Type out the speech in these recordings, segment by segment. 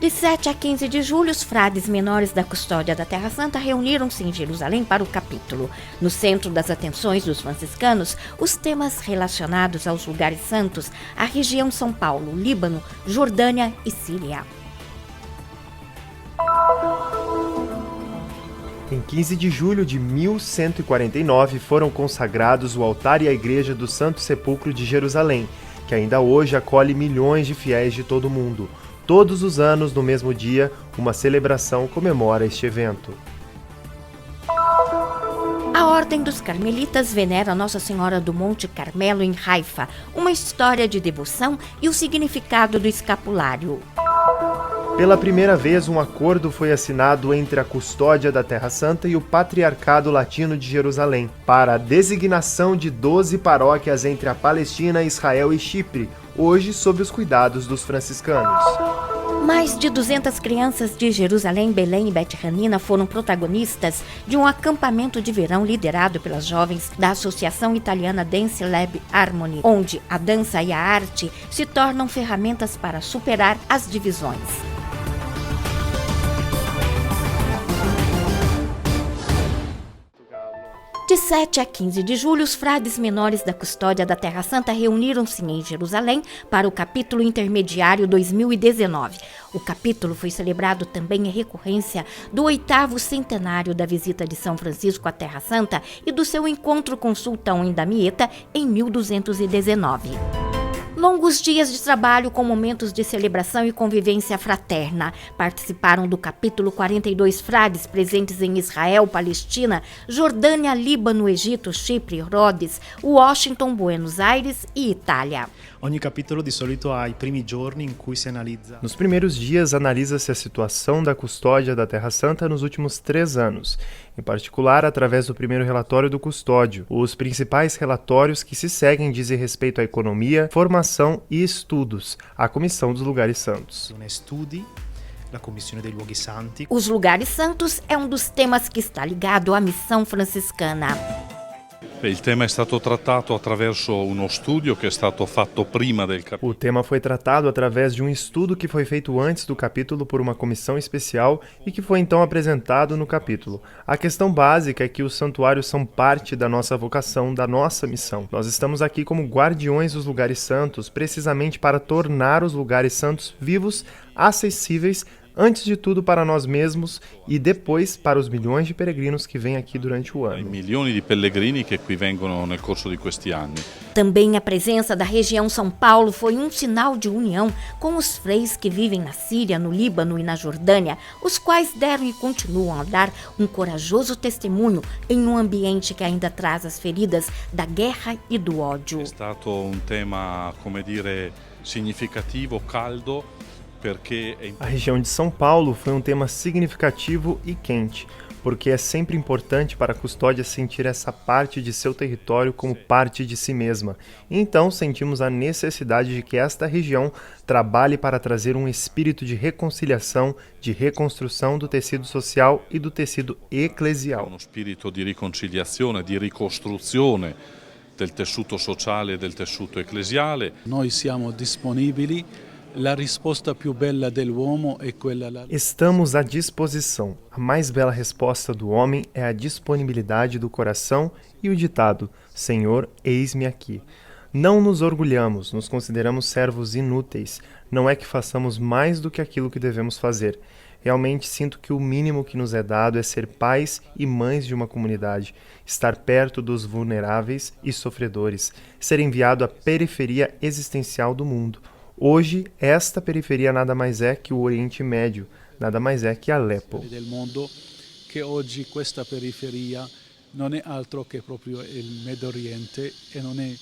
De 7 a 15 de julho, os frades menores da Custódia da Terra Santa reuniram-se em Jerusalém para o capítulo. No centro das atenções dos franciscanos, os temas relacionados aos lugares santos, a região São Paulo, Líbano, Jordânia e Síria. Em 15 de julho de 1149 foram consagrados o altar e a igreja do Santo Sepulcro de Jerusalém, que ainda hoje acolhe milhões de fiéis de todo o mundo. Todos os anos, no mesmo dia, uma celebração comemora este evento. A Ordem dos Carmelitas venera Nossa Senhora do Monte Carmelo em Haifa, uma história de devoção e o significado do escapulário. Pela primeira vez, um acordo foi assinado entre a Custódia da Terra Santa e o Patriarcado Latino de Jerusalém para a designação de 12 paróquias entre a Palestina, Israel e Chipre, hoje sob os cuidados dos franciscanos. Mais de 200 crianças de Jerusalém, Belém e Bet-Hanina foram protagonistas de um acampamento de verão liderado pelas jovens da Associação Italiana Dance Lab Harmony, onde a dança e a arte se tornam ferramentas para superar as divisões. De 7 a 15 de julho, os frades menores da Custódia da Terra Santa reuniram-se em Jerusalém para o capítulo intermediário 2019. O capítulo foi celebrado também em recorrência do 8º centenário da visita de São Francisco à Terra Santa e do seu encontro com o sultão em Damieta em 1219. Longos dias de trabalho com momentos de celebração e convivência fraterna. Participaram do capítulo 42 frades presentes em Israel, Palestina, Jordânia, Líbano, Egito, Chipre, Rhodes, Washington, Buenos Aires e Itália. Ogni capitolo di solito ha i primi giorni in cui si analizza. Nos primeiros dias, analisa-se a situação da Custódia da Terra Santa nos últimos 3 anos, em particular através do primeiro relatório do custódio. Os principais relatórios que se seguem dizem respeito à economia, formação e estudos, à Comissão dos Lugares Santos. La Commissione dei Luoghi Santi. Os Lugares Santos é um dos temas que está ligado à missão franciscana. Il tema è stato trattato attraverso uno studio che è stato fatto prima del capitolo. O tema foi tratado através de um estudo que foi feito antes do capítulo por uma comissão especial e que foi então apresentado no capítulo. A questão básica é que os santuários são parte da nossa vocação, da nossa missão. Nós estamos aqui como guardiões dos lugares santos, precisamente para tornar os lugares santos vivos, acessíveis, antes de tudo para nós mesmos e depois para os milhões de peregrinos que vêm aqui durante o ano. I milioni di pellegrini che qui vengono nel corso di questi anni. Também a presença da região São Paulo foi um sinal de união com os freis que vivem na Síria, no Líbano e na Jordânia, os quais deram e continuam a dar um corajoso testemunho em um ambiente que ainda traz as feridas da guerra e do ódio. È stato un tema, come dire, significativo, caldo. A região de São Paulo foi um tema significativo e quente, porque é sempre importante para a Custódia sentir essa parte de seu território como parte de si mesma. Então sentimos a necessidade de que esta região trabalhe para trazer um espírito de reconciliação, de reconstrução do tecido social e do tecido eclesial. Um espírito de reconciliazione, de ricostruzione del tessuto sociale e del tessuto eclesiale. Noi siamo disponibili. La risposta più bella dell'uomo è quella. Estamos à disposição. A mais bela resposta do homem é a disponibilidade do coração e o ditado: Senhor, eis-me aqui. Não nos orgulhamos, nos consideramos servos inúteis. Não é que façamos mais do que aquilo que devemos fazer. Realmente sinto que o mínimo que nos é dado é ser pais e mães de uma comunidade, estar perto dos vulneráveis e sofredores, ser enviado à periferia existencial do mundo. Hoje, esta periferia nada mais é que o Oriente Médio, nada mais é que Alepo. Del mondo che oggi questa periferia non è altro che proprio il Medio Oriente e non è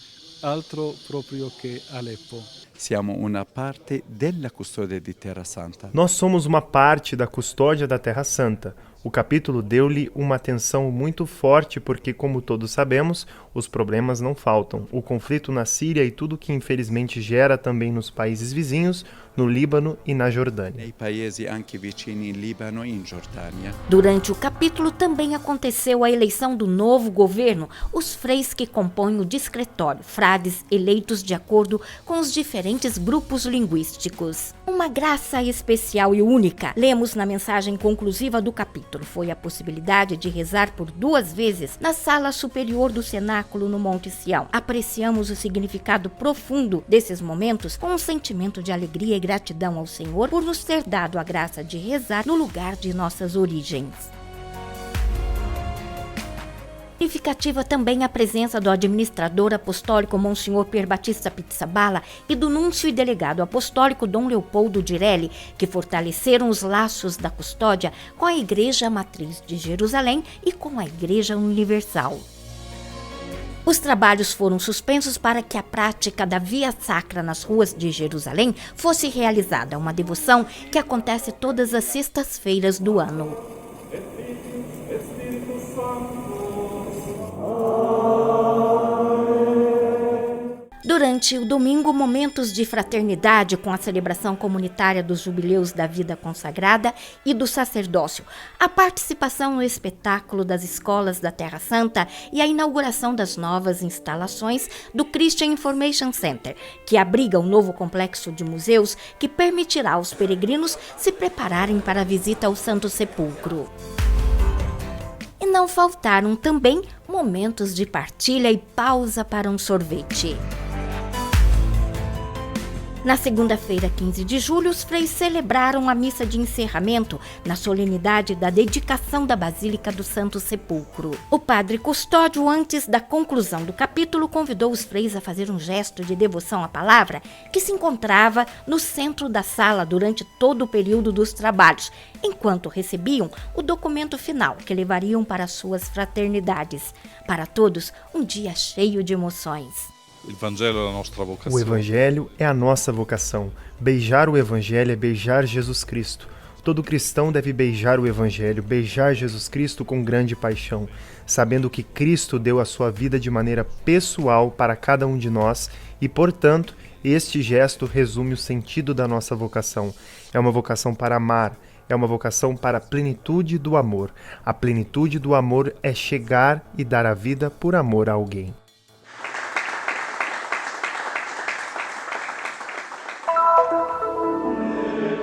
altro proprio che Aleppo. Siamo una parte della Custódia di Terra Santa. Nós somos uma parte da Custódia da Terra Santa. O capítulo deu-lhe uma atenção muito forte porque, como todos sabemos, os problemas não faltam. O conflito na Síria e tudo que infelizmente gera também nos países vizinhos, no Líbano e na Jordânia. Nei paesi anche vicini in Libano e in Giordania. Durante o capítulo também aconteceu a eleição do novo governo, os freis que compõem o discretório, frades eleitos de acordo com os diferentes grupos linguísticos. Uma graça especial e única, lemos na mensagem conclusiva do capítulo, foi a possibilidade de rezar por 2 vezes na sala superior do cenáculo no Monte Sião. Apreciamos o significado profundo desses momentos com um sentimento de alegria e gratidão ao Senhor por nos ter dado a graça de rezar no lugar de nossas origens. Significativa também a presença do administrador apostólico Monsenhor Pier Battista Pizzaballa e do núncio e delegado apostólico Dom Leopoldo Direlli, que fortaleceram os laços da custódia com a Igreja Matriz de Jerusalém e com a Igreja Universal. Os trabalhos foram suspensos para que a prática da Via Sacra nas ruas de Jerusalém fosse realizada, uma devoção que acontece todas as sextas-feiras do ano. Durante o domingo, momentos de fraternidade com a celebração comunitária dos jubileus da vida consagrada e do sacerdócio, a participação no espetáculo das escolas da Terra Santa e a inauguração das novas instalações do Christian Information Center, que abriga um novo complexo de museus que permitirá aos peregrinos se prepararem para a visita ao Santo Sepulcro. E não faltaram também momentos de partilha e pausa para um sorvete. Na segunda-feira, 15 de julho, os freis celebraram a missa de encerramento na solenidade da dedicação da Basílica do Santo Sepulcro. O padre Custódio, antes da conclusão do capítulo, convidou os freis a fazer um gesto de devoção à palavra que se encontrava no centro da sala durante todo o período dos trabalhos, enquanto recebiam o documento final que levariam para suas fraternidades. Para todos, um dia cheio de emoções. O Evangelho é a nossa vocação. Beijar o Evangelho é beijar Jesus Cristo. Todo cristão deve beijar o Evangelho, beijar Jesus Cristo com grande paixão, sabendo que Cristo deu a sua vida de maneira pessoal para cada um de nós e, portanto, este gesto resume o sentido da nossa vocação. É uma vocação para amar, é uma vocação para a plenitude do amor. A plenitude do amor é chegar e dar a vida por amor a alguém.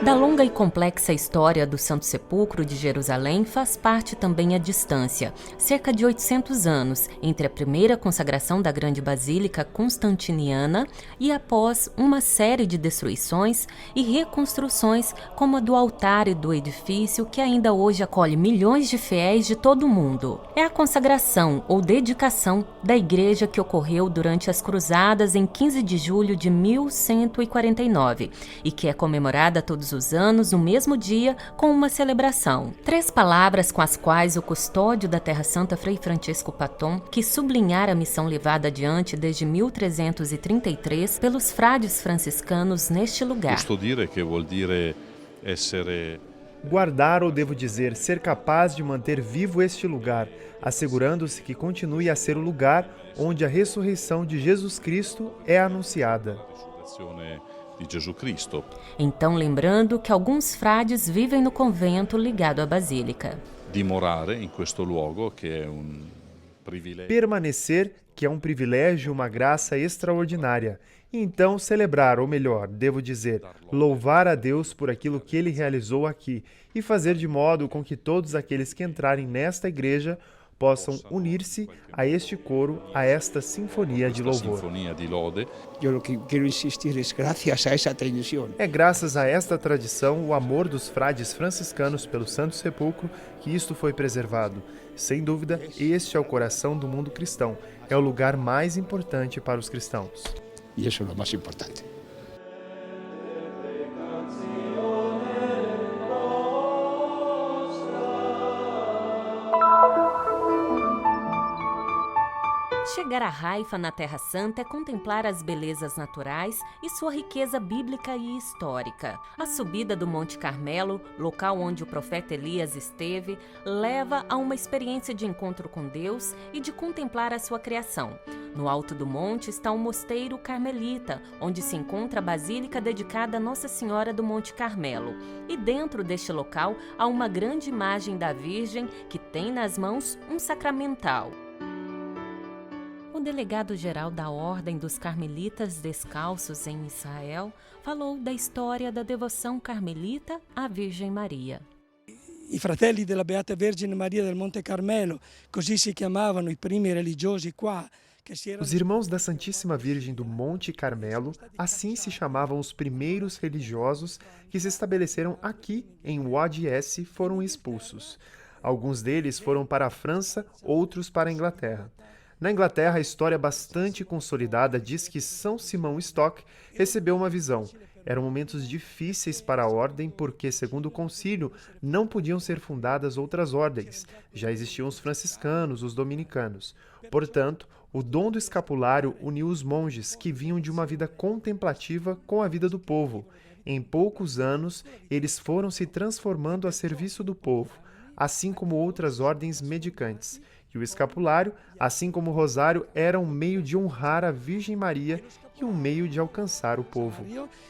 Da longa e complexa história do Santo Sepulcro de Jerusalém faz parte também a distância, cerca de 800 anos, entre a primeira consagração da grande basílica constantiniana e após uma série de destruições e reconstruções como a do altar e do edifício que ainda hoje acolhe milhões de fiéis de todo o mundo. É a consagração ou dedicação da igreja que ocorreu durante as Cruzadas em 15 de julho de 1149 e que é comemorada todos os anos, no mesmo dia, com uma celebração. 3 palavras com as quais o custódio da Terra Santa, Frei Francesco Patton, quis sublinhar a missão levada adiante desde 1333 pelos frades franciscanos neste lugar. Custodire, que vuol dire essere... Guardar, ou devo dizer, ser capaz de manter vivo este lugar, assegurando-se que continue a ser o lugar onde a ressurreição de Jesus Cristo é anunciada. De Jesus Cristo. Então, lembrando que alguns frades vivem no convento ligado à basílica. Dimorare in questo luogo, que é privilégio. Permanecer, que é um privilégio e uma graça extraordinária. E então celebrar, ou melhor, devo dizer, louvar a Deus por aquilo que Ele realizou aqui e fazer de modo com que todos aqueles que entrarem nesta igreja possam unir-se a este coro, a esta sinfonia de louvor. É graças a esta tradição, o amor dos frades franciscanos pelo Santo Sepulcro, que isto foi preservado. Sem dúvida, este é o coração do mundo cristão. É o lugar mais importante para os cristãos. E isso é o mais importante. Chegar a Haifa, na Terra Santa, é contemplar as belezas naturais e sua riqueza bíblica e histórica. A subida do Monte Carmelo, local onde o profeta Elias esteve, leva a uma experiência de encontro com Deus e de contemplar a sua criação. No alto do monte está o Mosteiro Carmelita, onde se encontra a basílica dedicada a Nossa Senhora do Monte Carmelo. E dentro deste local há uma grande imagem da Virgem que tem nas mãos um sacramental. O delegado-geral da Ordem dos Carmelitas Descalços em Israel falou da história da devoção carmelita à Virgem Maria. I fratelli della Beata Vergine Maria del Monte Carmelo, così si chiamavano i primi religiosi qua. Os irmãos da Santíssima Virgem do Monte Carmelo, assim se chamavam os primeiros religiosos que se estabeleceram aqui em Wadi S, foram expulsos. Alguns deles foram para a França, outros para a Inglaterra. Na Inglaterra, a história bastante consolidada diz que São Simão Stock recebeu uma visão. Eram momentos difíceis para a ordem porque, segundo o concílio, não podiam ser fundadas outras ordens. Já existiam os franciscanos, os dominicanos. Portanto, o dom do escapulário uniu os monges que vinham de uma vida contemplativa com a vida do povo. Em poucos anos, eles foram se transformando a serviço do povo, assim como outras ordens medicantes. E o escapulário, assim como o rosário, era um meio de honrar a Virgem Maria e um meio de alcançar o povo.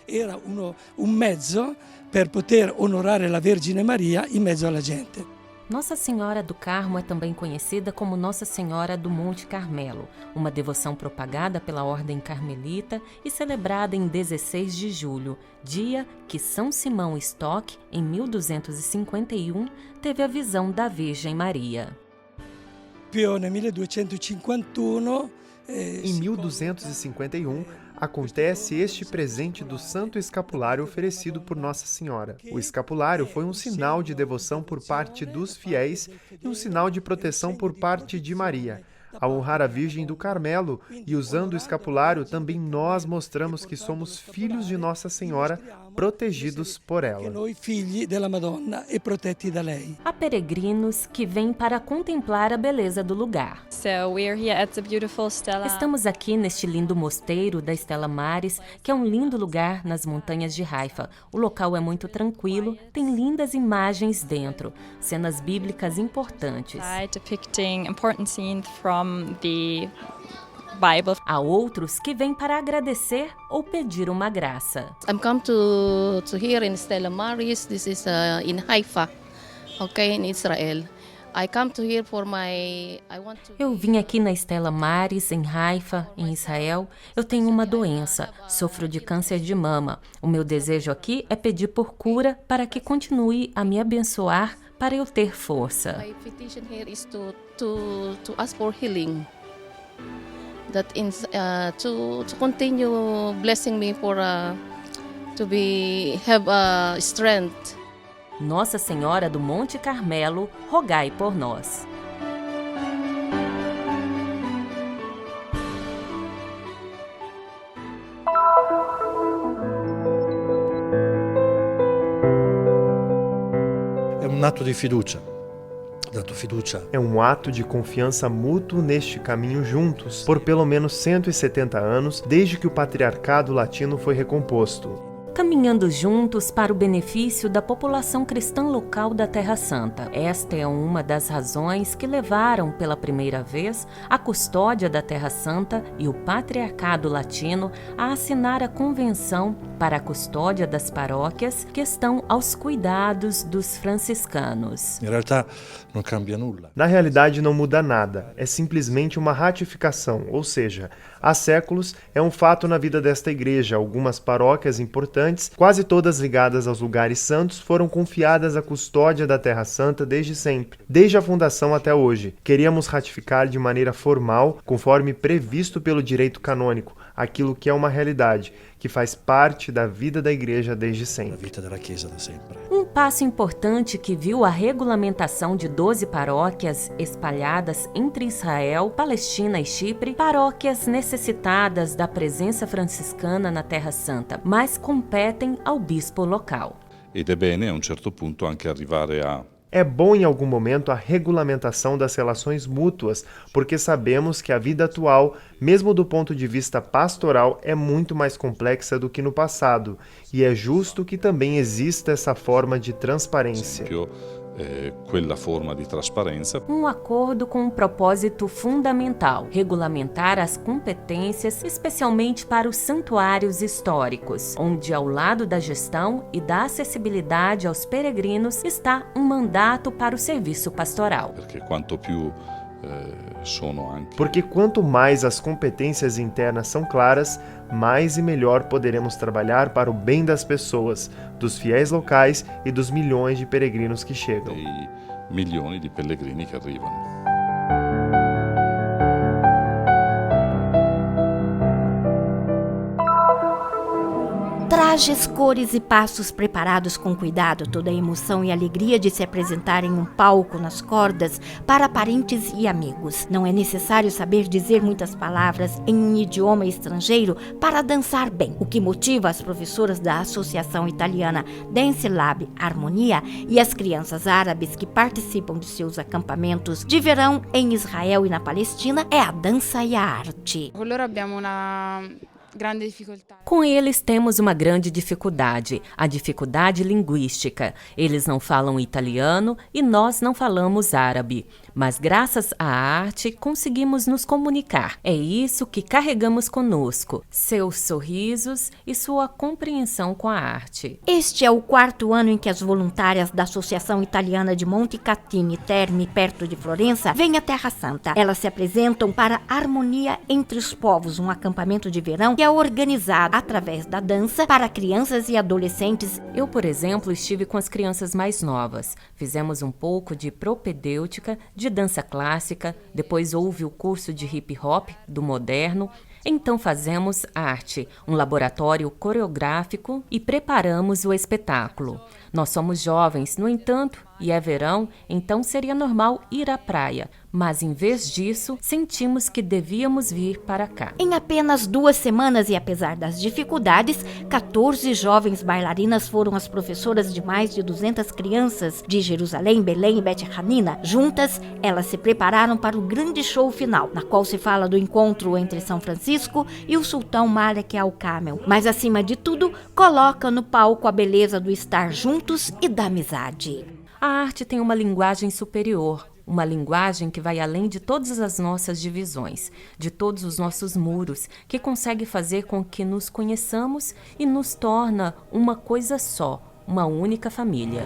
Era um mezzo per poter onorare la Vergine Maria in mezzo alla gente. Nossa Senhora do Carmo é também conhecida como Nossa Senhora do Monte Carmelo, uma devoção propagada pela Ordem Carmelita e celebrada em 16 de julho, dia que São Simão Stock, em 1251, teve a visão da Virgem Maria. Em 1251, acontece este presente do Santo Escapulário oferecido por Nossa Senhora. O escapulário foi um sinal de devoção por parte dos fiéis e um sinal de proteção por parte de Maria. Ao honrar a Virgem do Carmelo e usando o escapulário, também nós mostramos que somos filhos de Nossa Senhora, protegidos por ela. Há peregrinos que vêm para contemplar a beleza do lugar. Estamos aqui neste lindo mosteiro da Stella Maris, que é um lindo lugar nas montanhas de Haifa. O local é muito tranquilo, tem lindas imagens dentro, cenas bíblicas importantes. Há outros que vêm para agradecer ou pedir uma graça. I'm come to here in Stella Maris. This is in Haifa, okay, in Israel. I come to here for Eu vim aqui na Stella Maris, em Haifa, em Israel. Eu tenho uma doença, sofro de câncer de mama. O meu desejo aqui é pedir por cura para que continue a me abençoar para eu ter força. My petition here is to ask for healing. That to continue blessing me for to have strength. Nossa Senhora do Monte Carmelo, rogai por nós. É um ato de fiducia. É um ato de confiança mútuo neste caminho juntos, por pelo menos 170 anos, desde que o Patriarcado Latino foi recomposto. Caminhando juntos para o benefício da população cristã local da Terra Santa. Esta é uma das razões que levaram, pela primeira vez, a custódia da Terra Santa e o Patriarcado Latino a assinar a Convenção para a custódia das paróquias que estão aos cuidados dos franciscanos. Na realidade, não muda nada. É simplesmente uma ratificação, ou seja, há séculos é um fato na vida desta igreja. Algumas paróquias importantes, quase todas ligadas aos lugares santos, foram confiadas à custódia da Terra Santa desde sempre, desde a fundação até hoje. Queríamos ratificar de maneira formal, conforme previsto pelo direito canônico, aquilo que é uma realidade, que faz parte da vida da igreja desde sempre. Um passo importante que viu a regulamentação de 12 paróquias espalhadas entre Israel, Palestina e Chipre, paróquias necessitadas da presença franciscana na Terra Santa, mas competem ao bispo local. Ed è bene a un certo punto anche arrivare a É bom em algum momento a regulamentação das relações mútuas, porque sabemos que a vida atual, mesmo do ponto de vista pastoral, é muito mais complexa do que no passado, e é justo que também exista essa forma de transparência. Quella forma di trasparenza. Um acordo com um propósito fundamental: regulamentar as competências, especialmente para os santuários históricos, onde ao lado da gestão e da acessibilidade aos peregrinos está um mandato para o serviço pastoral. Porque quanto mais as competências internas são claras, mais e melhor poderemos trabalhar para o bem das pessoas, dos fiéis locais e dos milhões de peregrinos que chegam. Milhões de pellegrini que arrivano. Trajes, cores e passos preparados com cuidado, toda a emoção e alegria de se apresentar em um palco nas cordas para parentes e amigos. Não é necessário saber dizer muitas palavras em um idioma estrangeiro para dançar bem. O que motiva as professoras da Associação Italiana Dance Lab Harmonia e as crianças árabes que participam de seus acampamentos de verão em Israel e na Palestina é a dança e a arte. Com eles temos uma grande dificuldade, a dificuldade linguística. Eles não falam italiano e nós não falamos árabe. Mas graças à arte conseguimos nos comunicar. É isso que carregamos conosco, seus sorrisos e sua compreensão com a arte. Este é o 4º ano em que as voluntárias da Associação Italiana de Monte Catini Terme, perto de Florença, vêm à Terra Santa. Elas se apresentam para Harmonia entre os Povos, um acampamento de verão que é organizado através da dança para crianças e adolescentes. Eu, por exemplo, estive com as crianças mais novas. Fizemos um pouco de propedêutica, de dança clássica, depois houve o curso de hip hop, do moderno. Então fazemos arte, um laboratório coreográfico e preparamos o espetáculo. Nós somos jovens, no entanto, e é verão, então seria normal ir à praia. Mas em vez disso, sentimos que devíamos vir para cá. Em apenas 2 semanas e apesar das dificuldades, 14 jovens bailarinas foram as professoras de mais de 200 crianças de Jerusalém, Belém e Bet Hanina. Juntas, elas se prepararam para o grande show final, na qual se fala do encontro entre São Francisco e o sultão Malek Al-Kamel. Mas acima de tudo, coloca no palco a beleza do estar juntos e da amizade. A arte tem uma linguagem superior, uma linguagem que vai além de todas as nossas divisões, de todos os nossos muros, que consegue fazer com que nos conheçamos e nos torna uma coisa só, uma única família.